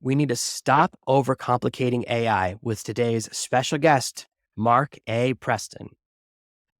We need to stop overcomplicating AI with today's special guest, Mark A. Preston.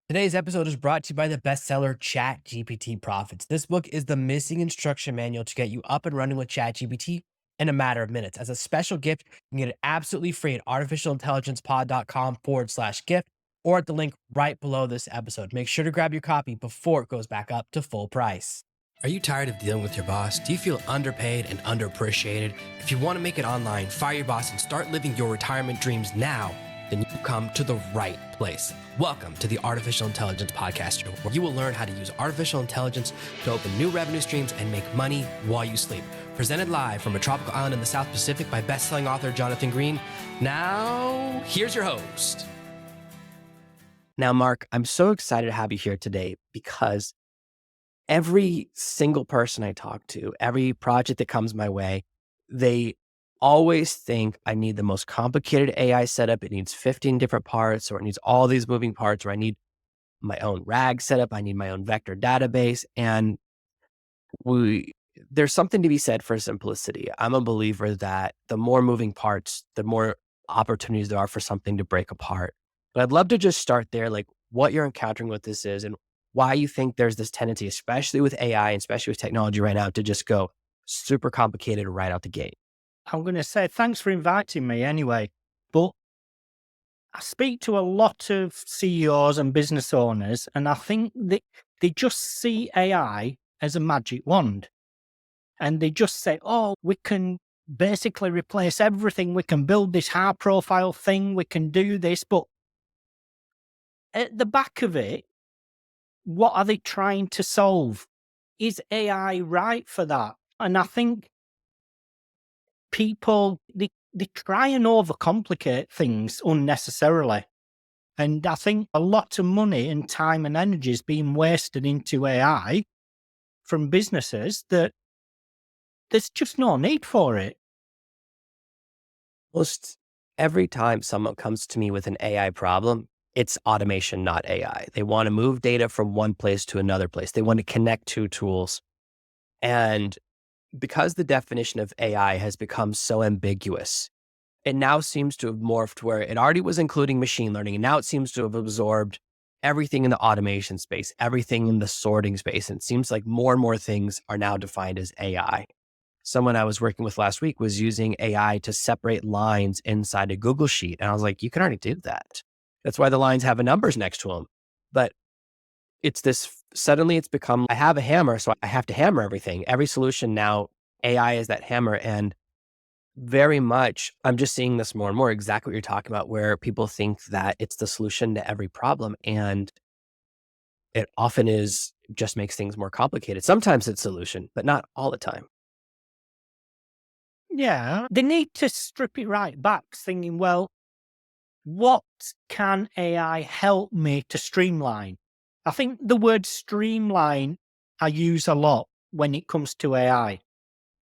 Today's episode is brought to you by the bestseller ChatGPT Profits. This book is the missing instruction manual to get you up and running with ChatGPT in a matter of minutes. As a special gift, you can get it absolutely free at artificialintelligencepod.com/gift or at the link right below this episode. Make sure to grab your copy before it goes back up to full price. Are you tired of dealing with your boss? Do you feel underpaid and underappreciated? If you want to make it online, fire your boss, and start living your retirement dreams now, then you come to the right place. Welcome to the Artificial Intelligence Podcast Show, where you will learn how to use artificial intelligence to open new revenue streams and make money while you sleep. Presented live from a tropical island in the South Pacific by best-selling author Jonathan Green. Now, here's your host. Now, Mark, I'm so excited to have you here today because every single person I talk to, every project that comes my way, they always think I need the most complicated AI setup. It needs 15 different parts, or it needs all these moving parts, or I need my own RAG setup. I need my own vector database. And there's something to be said for simplicity. I'm a believer that the more moving parts, the more opportunities there are for something to break apart. But I'd love to just start there, like what you're encountering with this is and why you think there's this tendency, especially with AI and especially with technology right now, to just go super complicated right out the gate. I'm going to say thanks for inviting me anyway, but I speak to a lot of CEOs and business owners, and I think that they just see AI as a magic wand. And they just say, oh, we can basically replace everything. We can build this high profile thing. We can do this. But at the back of it, what are they trying to solve? Is AI right for that? And I think people, they try and overcomplicate things unnecessarily. And I think a lot of money and time and energy is being wasted into AI from businesses that there's just no need for it. Most every time someone comes to me with an AI problem, it's automation, not AI. They want to move data from one place to another place. They want to connect two tools. And because the definition of AI has become so ambiguous, it now seems to have morphed where it already was including machine learning, and now it seems to have absorbed everything in the automation space, everything in the sorting space. And it seems like more and more things are now defined as AI. Someone I was working with last week was using AI to separate lines inside a Google Sheet. And I was like, you can already do that. That's why the lines have numbers next to them. But it's this, suddenly it's become, I have a hammer, so I have to hammer everything. Every solution now, AI is that hammer. And very much, I'm just seeing this more and more, exactly what you're talking about, where people think that it's the solution to every problem. And it often is, just makes things more complicated. Sometimes it's a solution, but not all the time. Yeah, they need to strip it right back, thinking, well, what can AI help me to streamline? I think the word streamline I use a lot when it comes to AI,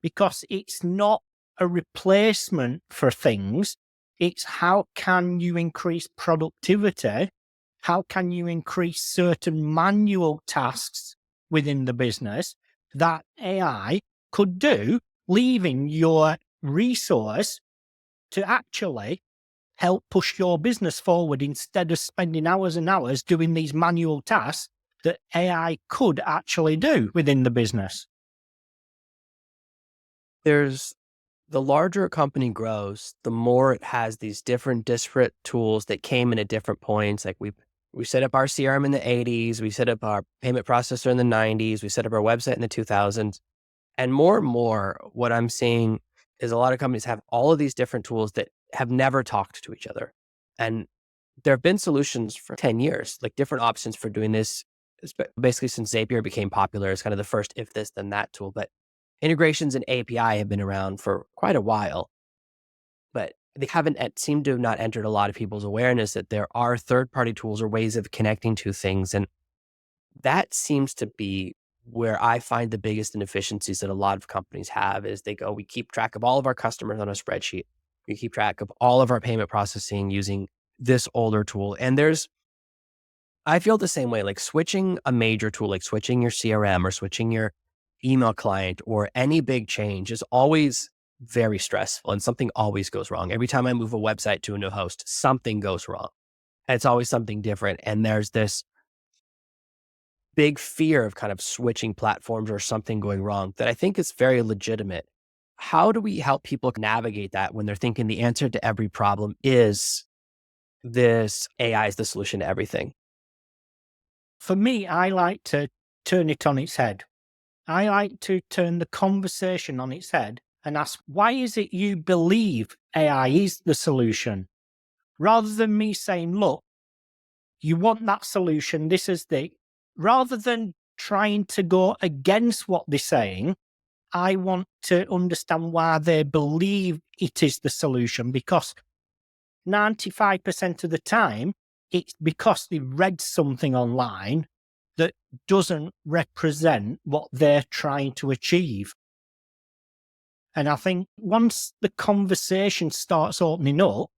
because it's not a replacement for things. It's how can you increase productivity? How can you increase certain manual tasks within the business that AI could do, leaving your resource to actually help push your business forward instead of spending hours and hours doing these manual tasks that AI could actually do within the business. There's the larger a company grows, the more it has these different disparate tools that came in at different points. Like we set up our CRM in the 80s, we set up our payment processor in the 90s, we set up our website in the 2000s. And more, what I'm seeing is a lot of companies have all of these different tools that have never talked to each other. And there have been solutions for 10 years, like different options for doing this, basically since Zapier became popular as kind of the first if this, then that tool. But integrations and API have been around for quite a while, but they haven't seemed to have not entered a lot of people's awareness that there are third-party tools or ways of connecting to things. And that seems to be where I find the biggest inefficiencies that a lot of companies have is they go, we keep track of all of our customers on a spreadsheet. We keep track of all of our payment processing using this older tool. And I feel the same way, like switching a major tool, like switching your CRM or switching your email client or any big change is always very stressful and something always goes wrong. Every time I move a website to a new host, something goes wrong. And it's always something different. And there's this big fear of kind of switching platforms or something going wrong that I think is very legitimate. How do we help people navigate that when they're thinking the answer to every problem is this AI is the solution to everything? For me, I like to turn it on its head. I like to turn the conversation on its head and ask, why is it you believe AI is the solution? Rather than me saying, look, you want that solution, this is the, rather than trying to go against what they're saying, I want to understand why they believe it is the solution, because 95% of the time, it's because they read something online that doesn't represent what they're trying to achieve. And I think once the conversation starts opening up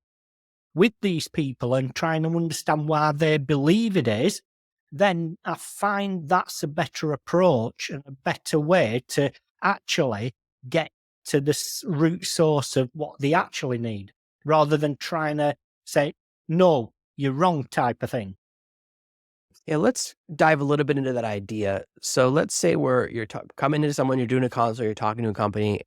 with these people and trying to understand why they believe it is, then I find that's a better approach and a better way to actually get to the root source of what they actually need, rather than trying to say, no, you're wrong type of thing. Yeah, let's dive a little bit into that idea. So let's say you're coming into someone, you're doing a consult, you're talking to a company.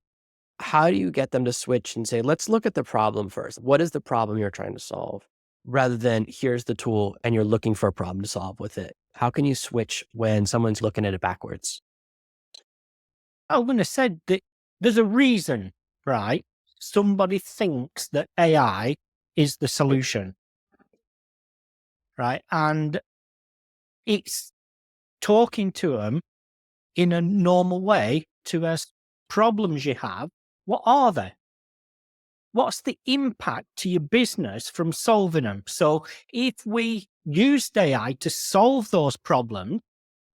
How do you get them to switch and say, let's look at the problem first? What is the problem you're trying to solve? Rather than here's the tool and you're looking for a problem to solve with it. How can you switch when someone's looking at it backwards? I wouldn't have said that there's a reason, right? Somebody thinks that AI is the solution, right? And it's talking to them in a normal way to us. Problems you have, what are they? What's the impact to your business from solving them? So if we used AI to solve those problems,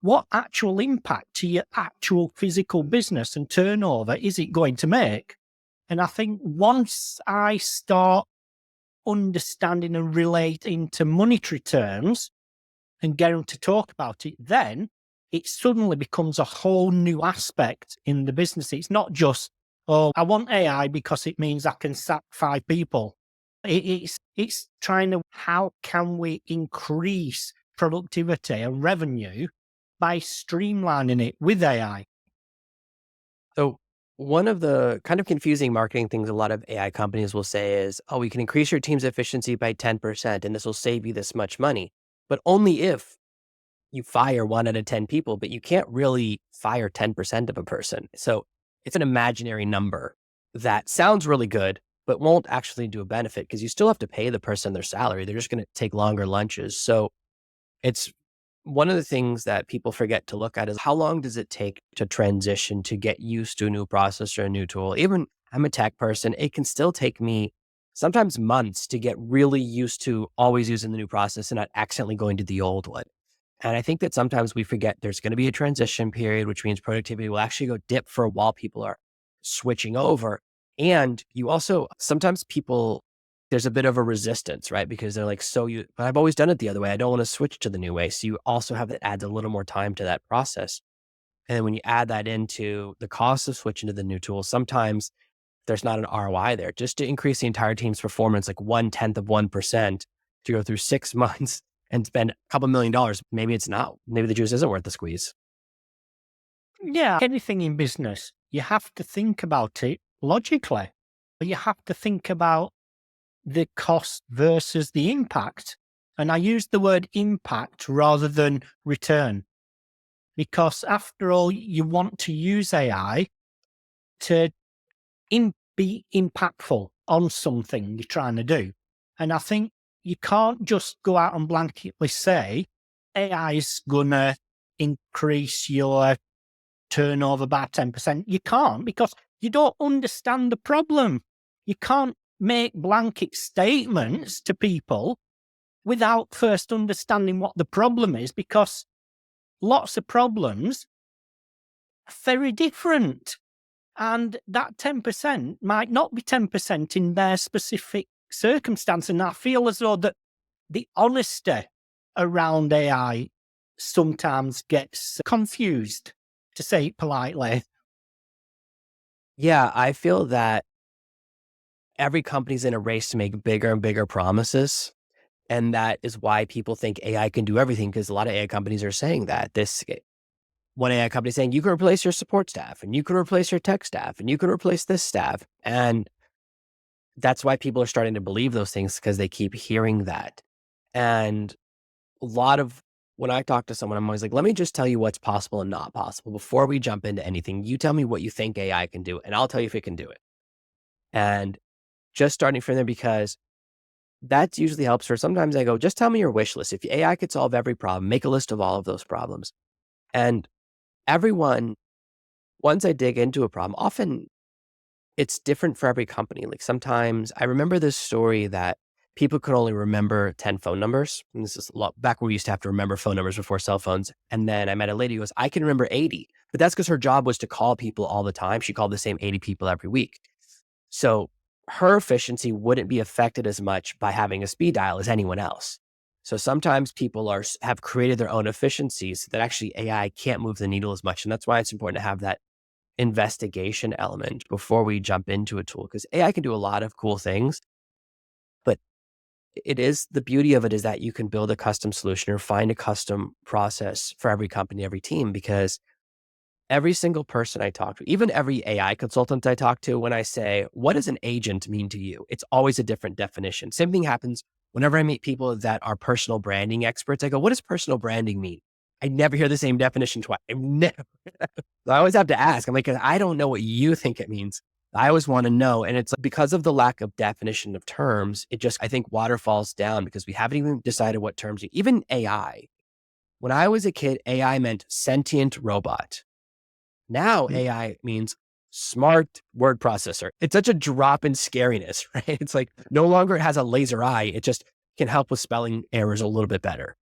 what actual impact to your actual physical business and turnover is it going to make? And I think once I start understanding and relating to monetary terms and get them to talk about it, then it suddenly becomes a whole new aspect in the business. It's not just, oh, I want AI because it means I can sack 5 people. It's trying to, how can we increase productivity and revenue by streamlining it with AI? So one of the kind of confusing marketing things a lot of AI companies will say is, oh, we can increase your team's efficiency by 10% and this will save you this much money. But only if you fire 1 out of 10 people, but you can't really fire 10% of a person. So it's an imaginary number that sounds really good, but won't actually do a benefit because you still have to pay the person their salary. They're just going to take longer lunches. So it's one of the things that people forget to look at is how long does it take to transition to get used to a new process or a new tool? Even I'm a tech person, it can still take me sometimes months to get really used to always using the new process and not accidentally going to the old one. And I think that sometimes we forget there's going to be a transition period, which means productivity will actually go dip for a while people are switching over. And you also, sometimes people, there's a bit of a resistance, right? Because they're like, but I've always done it the other way. I don't want to switch to the new way. So you also have that adds a little more time to that process. And then when you add that into the cost of switching to the new tool, sometimes there's not an ROI there. Just to increase the entire team's performance, like 0.1% to go through 6 months and spend a couple $1 million. Maybe it's not. Maybe the juice isn't worth the squeeze. Yeah, anything in business, you have to think about it logically. You have to think about the cost versus the impact. And I use the word impact rather than return, because after all, you want to use AI to be impactful on something you're trying to do. And I think you can't just go out and blanketly say AI is going to increase your turnover by 10%. You can't, because you don't understand the problem. You can't make blanket statements to people without first understanding what the problem is, because lots of problems are very different. And that 10% might not be 10% in their specific circumstance. And I feel as though that the honesty around AI sometimes gets confused, to say it politely. Yeah, I feel that every company's in a race to make bigger and bigger promises. And that is why people think AI can do everything, because a lot of AI companies are saying that. This one AI company saying you can replace your support staff and you can replace your tech staff and you can replace this staff. And that's why people are starting to believe those things, because they keep hearing that. And a lot of when I talk to someone, I'm always like, let me just tell you what's possible and not possible before we jump into anything. You tell me what you think AI can do, and I'll tell you if it can do it. And just starting from there, because that usually helps her. Sometimes I go, just tell me your wish list. If AI could solve every problem, make a list of all of those problems. And everyone, once I dig into a problem, often it's different for every company. Like sometimes I remember this story that people could only remember 10 phone numbers. And this is a lot back where we used to have to remember phone numbers before cell phones. And then I met a lady who goes, I can remember 80, but that's because her job was to call people all the time. She called the same 80 people every week. So her efficiency wouldn't be affected as much by having a speed dial as anyone else. So sometimes people have created their own efficiencies that actually AI can't move the needle as much. And that's why it's important to have that investigation element before we jump into a tool, because AI can do a lot of cool things, but it is the beauty of it is that you can build a custom solution or find a custom process for every company, every team, because every single person I talk to, even every AI consultant I talk to, when I say, what does an agent mean to you? It's always a different definition. Same thing happens whenever I meet people that are personal branding experts. I go, what does personal branding mean? I never hear the same definition twice. I never. I always have to ask. I'm like, I don't know what you think it means. I always want to know. And it's because of the lack of definition of terms, it just, I think water falls down because we haven't even decided what terms, even AI. When I was a kid, AI meant sentient robot. Now Mm. AI means smart word processor. It's such a drop in scariness, right? It's like no longer it has a laser eye. It just can help with spelling errors a little bit better.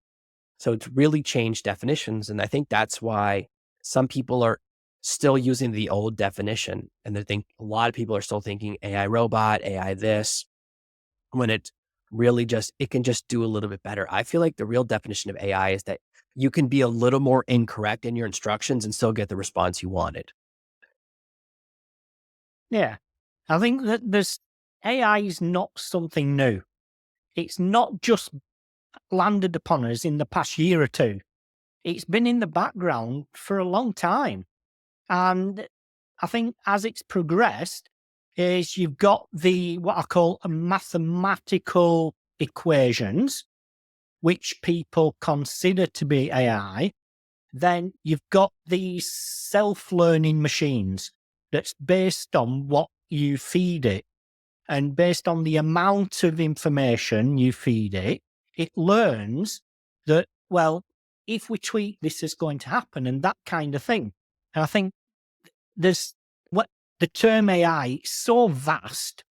So it's really changed definitions. And I think that's why some people are still using the old definition. And they think a lot of people are still thinking AI robot, AI this, when it really just, it can just do a little bit better. I feel like the real definition of AI is that you can be a little more incorrect in your instructions and still get the response you wanted. Yeah. I think that AI is not something new. It's not just landed upon us in the past year or two. It's been in the background for a long time. And I think as it's progressed, is you've got what I call mathematical equations, which people consider to be AI. Then you've got these self-learning machines that's based on what you feed it. And based on the amount of information you feed it, it learns that, well, if we tweak this is going to happen and that kind of thing. And I think there's what the term AI is so vast.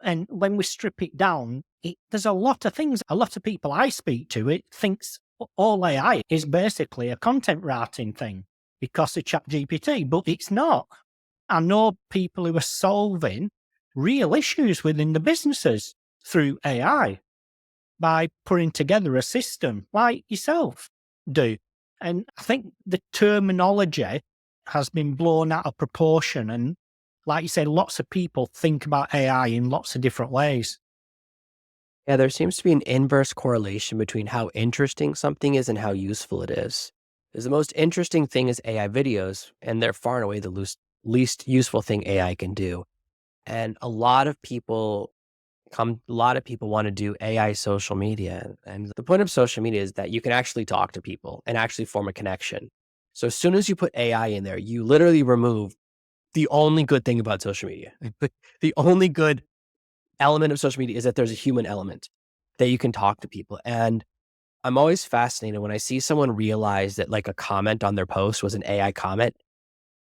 And when we strip it down, there's a lot of things. A lot of people I speak to, it thinks all AI is basically a content writing thing because of ChatGPT, but it's not. I know people who are solving real issues within the businesses through AI by putting together a system like yourself do. And I think the terminology has been blown out of proportion. And like you say, lots of people think about AI in lots of different ways. Yeah, there seems to be an inverse correlation between how interesting something is and how useful it is. Because the most interesting thing is AI videos, and they're far and away the least useful thing AI can do. And a lot of people want to do AI social media. And the point of social media is that you can actually talk to people and actually form a connection. So as soon as you put AI in there, you literally remove the only good thing about social media. The only good element of social media is that there's a human element that you can talk to people. And I'm always fascinated when I see someone realize that like a comment on their post was an AI comment,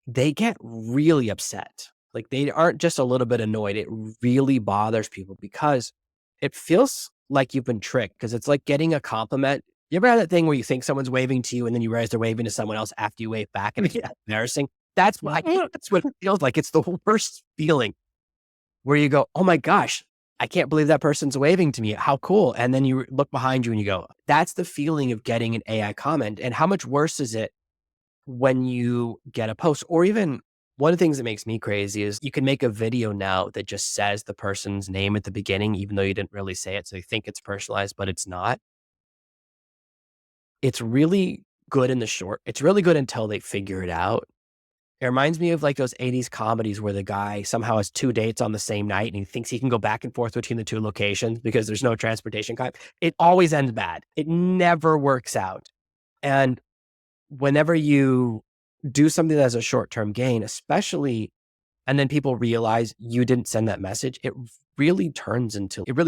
they get really upset. Like they aren't just a little bit annoyed. It really bothers people because it feels like you've been tricked, because it's like getting a compliment. You ever had that thing where you think someone's waving to you and then you realize they're waving to someone else after you wave back and it's Yeah. embarrassing? That's what it feels like. It's the worst feeling where you go, oh my gosh, I can't believe that person's waving to me. How cool. And then you look behind you and you go, that's the feeling of getting an AI comment. And how much worse is it when you get a post, or even One of the things that makes me crazy is you can make a video now that just says the person's name at the beginning, even though you didn't really say it. So you think it's personalized, but it's not. It's really good in the short. It's really good until they figure it out. It reminds me of like those 80s comedies where the guy somehow has two dates on the same night and he thinks he can go back and forth between the two locations because there's no transportation time. It always ends bad. It never works out. And whenever you do something that has a short-term gain, especially, and then people realize you didn't send that message, it really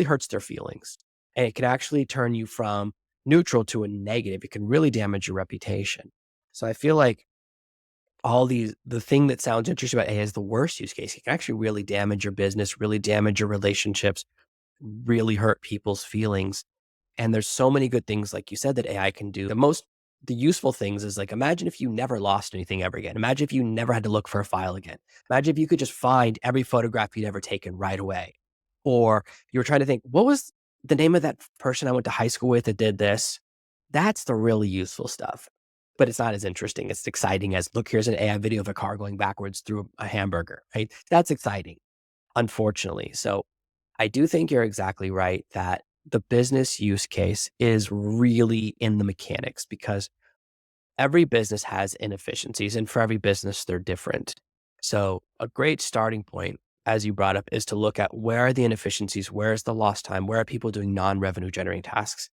hurts their feelings. And it can actually turn you from neutral to a negative. It can really damage your reputation. So I feel like the thing that sounds interesting about AI is the worst use case. It can actually really damage your business, really damage your relationships, really hurt people's feelings. And there's so many good things, like you said, that AI can do. The useful things is like, imagine if you never lost anything ever again. Imagine if you never had to look for a file again. Imagine if you could just find every photograph you'd ever taken right away. Or you were trying to think, what was the name of that person I went to high school with that did this? That's the really useful stuff. But it's not as interesting, as exciting as, look, here's an AI video of a car going backwards through a hamburger, right? That's exciting, unfortunately. So I do think you're exactly right that the business use case is really in the mechanics, because every business has inefficiencies, and for every business, they're different. So a great starting point, as you brought up, is to look at where are the inefficiencies, where is the lost time, where are people doing non-revenue generating tasks.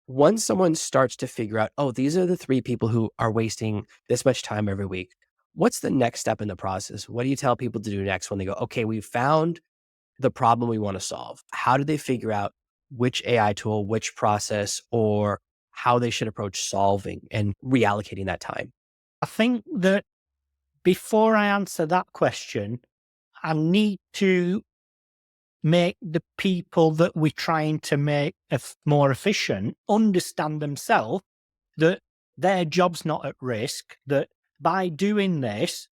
Once someone starts to figure out, oh, these are the three people who are wasting this much time every week, what's the next step in the process? What do you tell people to do next when they go, okay, we found the problem we want to solve? How do they figure out which AI tool, which process, or how they should approach solving and reallocating that time? I think that before I answer that question, I need to make the people that we're trying to make more efficient understand themselves that their job's not at risk, that by doing this,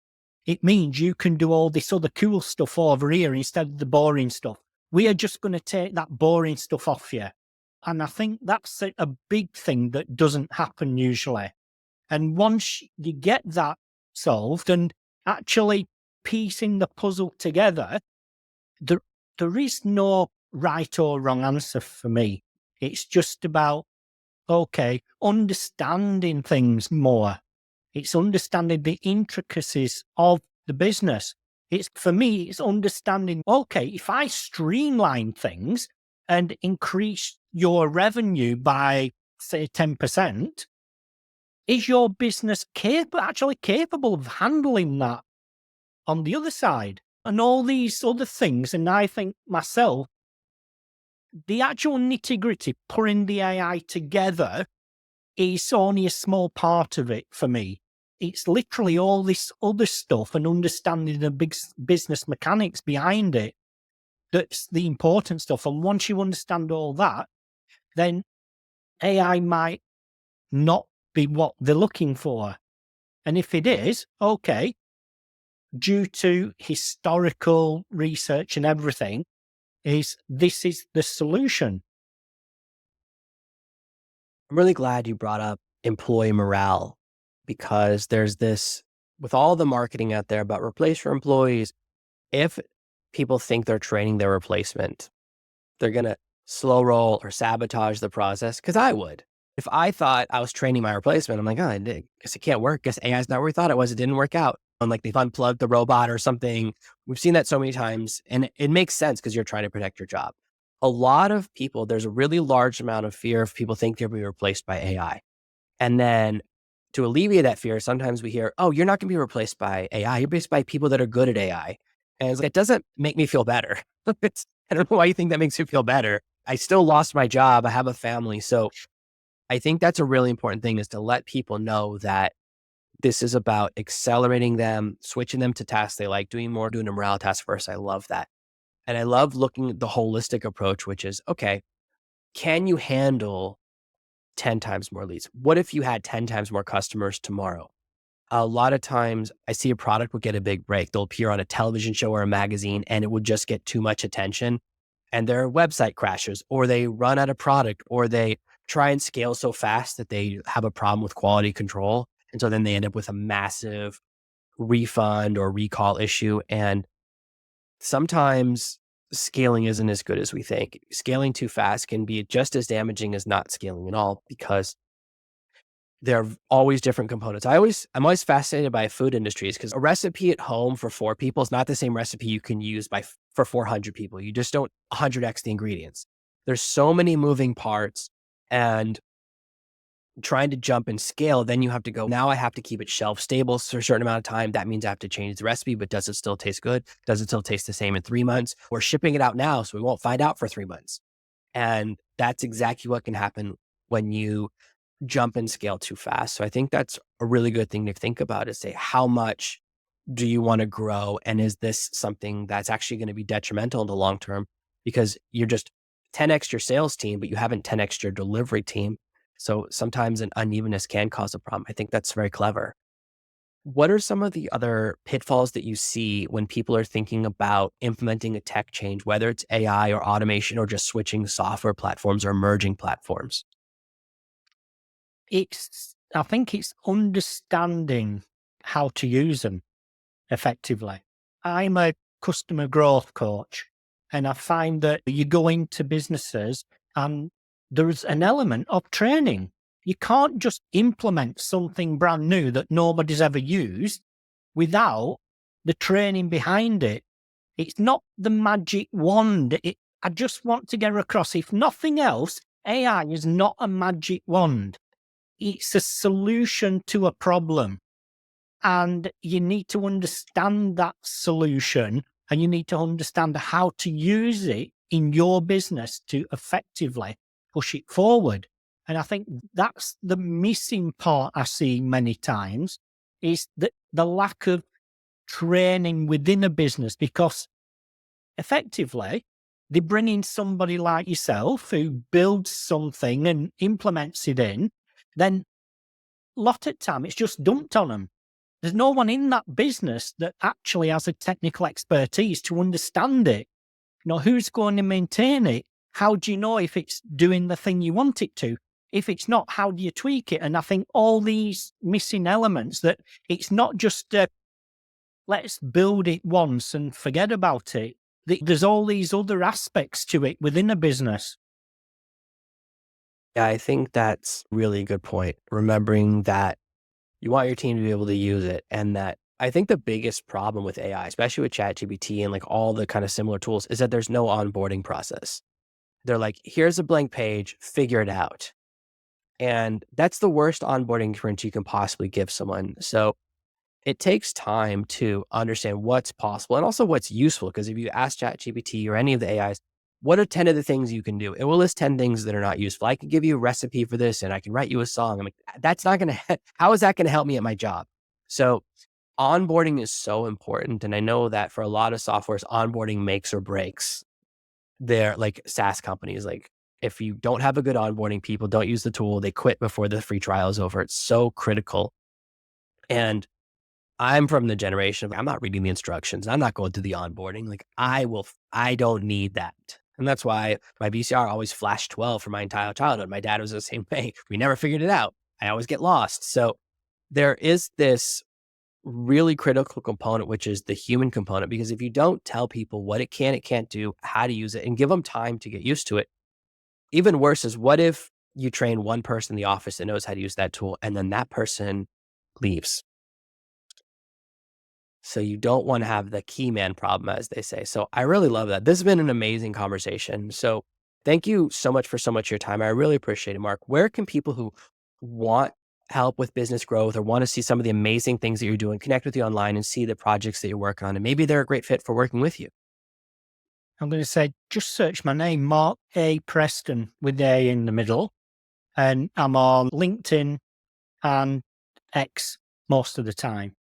it means you can do all this other cool stuff over here instead of the boring stuff. We are just going to take that boring stuff off you. And I think that's a big thing that doesn't happen usually. And once you get that solved and actually piecing the puzzle together, there, there is no right or wrong answer for me. It's just about, okay, understanding things more. It's understanding the intricacies of the business. For me, it's understanding, okay, if I streamline things and increase your revenue by, say, 10%, is your business actually capable of handling that on the other side? And all these other things. And I think myself, the actual nitty-gritty, putting the AI together, is only a small part of it for me. It's literally all this other stuff and understanding the big business mechanics behind it that's the important stuff. And once you understand all that, then AI might not be what they're looking for. And if it is, okay, due to historical research and everything, this is the solution. I'm really glad you brought up employee morale, because there's this, with all the marketing out there about replace your employees, if people think they're training their replacement, they're going to slow roll or sabotage the process. Cause I would. If I thought I was training my replacement, I'm like, oh, I guess it can't work. Guess AI is not where we thought it was. It didn't work out. And like they've unplugged the robot or something. We've seen that so many times, and it makes sense because you're trying to protect your job. A lot of people, there's a really large amount of fear if people think they'll be replaced by AI. And then to alleviate that fear, sometimes we hear, oh, you're not going to be replaced by AI. You're replaced by people that are good at AI. And it's like, it doesn't make me feel better. I don't know why you think that makes you feel better. I still lost my job. I have a family. So I think that's a really important thing, is to let people know that this is about accelerating them, switching them to tasks they like, doing a morale task first. I love that. And I love looking at the holistic approach, which is, okay, can you handle 10 times more leads? What if you had 10 times more customers tomorrow? A lot of times I see a product will get a big break. They'll appear on a television show or a magazine and it would just get too much attention, and their website crashes, or they run out of product, or they try and scale so fast that they have a problem with quality control. And so then they end up with a massive refund or recall issue. And sometimes scaling isn't as good as we think. Scaling too fast can be just as damaging as not scaling at all, because there are always different components. I'm always fascinated by food industries, because a recipe at home for 4 people is not the same recipe you can use for 400 people. You just don't 100x the ingredients. There's so many moving parts, and trying to jump and scale, then you have to go, now I have to keep it shelf stable for a certain amount of time. That means I have to change the recipe, but does it still taste good? Does it still taste the same in 3 months? We're shipping it out now, so we won't find out for 3 months. And that's exactly what can happen when you jump and scale too fast. So I think that's a really good thing to think about, is say, how much do you want to grow? And is this something that's actually going to be detrimental in the long term? Because you're just 10x your sales team, but you haven't 10x your delivery team. So sometimes an unevenness can cause a problem. I think that's very clever. What are some of the other pitfalls that you see when people are thinking about implementing a tech change, whether it's AI or automation or just switching software platforms or merging platforms? I think it's understanding how to use them effectively. I'm a customer growth coach, and I find that you go into businesses and there's an element of training. You can't just implement something brand new that nobody's ever used without the training behind it. It's not the magic wand. I just want to get across, if nothing else, AI is not a magic wand. It's a solution to a problem. And you need to understand that solution, and you need to understand how to use it in your business to effectively push it forward. And I think that's the missing part I see many times, is that the lack of training within a business, because effectively they bring in somebody like yourself who builds something and implements it in, then a lot of time it's just dumped on them. There's no one in that business that actually has a technical expertise to understand it. Who's going to maintain it? How do you know if it's doing the thing you want it to? If it's not, how do you tweak it? And I think all these missing elements, that it's not just let's build it once and forget about it. There's all these other aspects to it within a business. Yeah, I think that's really a good point. Remembering that you want your team to be able to use it. And that I think the biggest problem with AI, especially with ChatGPT and like all the kind of similar tools, is that there's no onboarding process. They're like, here's a blank page, figure it out. And that's the worst onboarding experience you can possibly give someone. So it takes time to understand what's possible and also what's useful. Because if you ask ChatGPT or any of the AIs, what are 10 of the things you can do? It will list 10 things that are not useful. I can give you a recipe for this and I can write you a song. I'm like, that's not going to, how is that going to help me at my job? So onboarding is so important. And I know that for a lot of softwares, onboarding makes or breaks. They're like SaaS companies. Like, if you don't have a good onboarding, people don't use the tool, they quit before the free trial is over. It's so critical. And I'm from the generation of, I'm not reading the instructions. I'm not going through the onboarding. Like, I don't need that. And that's why my VCR always flashed 12 for my entire childhood. My dad was the same way. We never figured it out. I always get lost. So there is this really critical component, which is the human component, because if you don't tell people what it can, it can't do, how to use it, and give them time to get used to it, even worse is, what if you train one person in the office that knows how to use that tool and then that person leaves? So you don't want to have the key man problem, as they say. So I really love that. This has been an amazing conversation. So thank you so much for so much of your time. I really appreciate it, Mark. Where can people who want help with business growth or want to see some of the amazing things that you're doing connect with you online and see the projects that you're working on? And maybe they're a great fit for working with you. I'm going to say, just search my name, Mark A. Preston, with A in the middle. And I'm on LinkedIn and X most of the time.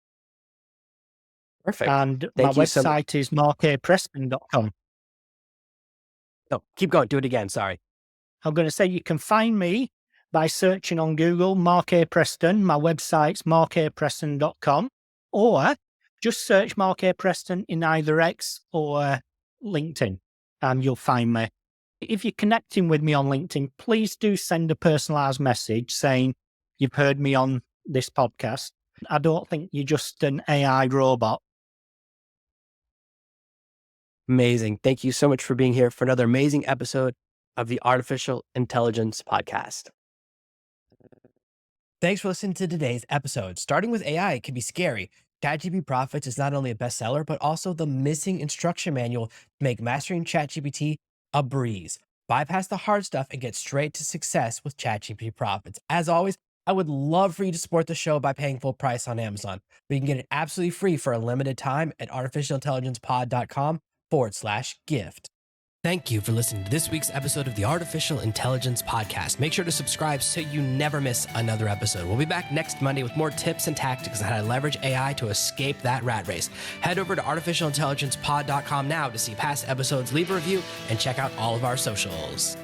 Perfect. And my Thank you so much. website is markapreston.com. No, keep going. Do it again. Sorry. I'm going to say you can find me by searching on Google, Mark A. Preston. My website's markapreston.com, or just search Mark A. Preston in either X or LinkedIn, and you'll find me. If you're connecting with me on LinkedIn, please do send a personalized message saying you've heard me on this podcast. I don't think you're just an AI robot. Amazing. Thank you so much for being here for another amazing episode of the Artificial Intelligence Podcast. Thanks for listening to today's episode. Starting with AI can be scary. ChatGPT Profits is not only a bestseller, but also the missing instruction manual to make mastering ChatGPT a breeze. Bypass the hard stuff and get straight to success with ChatGPT Profits. As always, I would love for you to support the show by paying full price on Amazon. We can get it absolutely free for a limited time at artificialintelligencepod.com/gift. Thank you for listening to this week's episode of the Artificial Intelligence Podcast. Make sure to subscribe so you never miss another episode. We'll be back next Monday with more tips and tactics on how to leverage AI to escape that rat race. Head over to artificialintelligencepod.com now to see past episodes, leave a review, and check out all of our socials.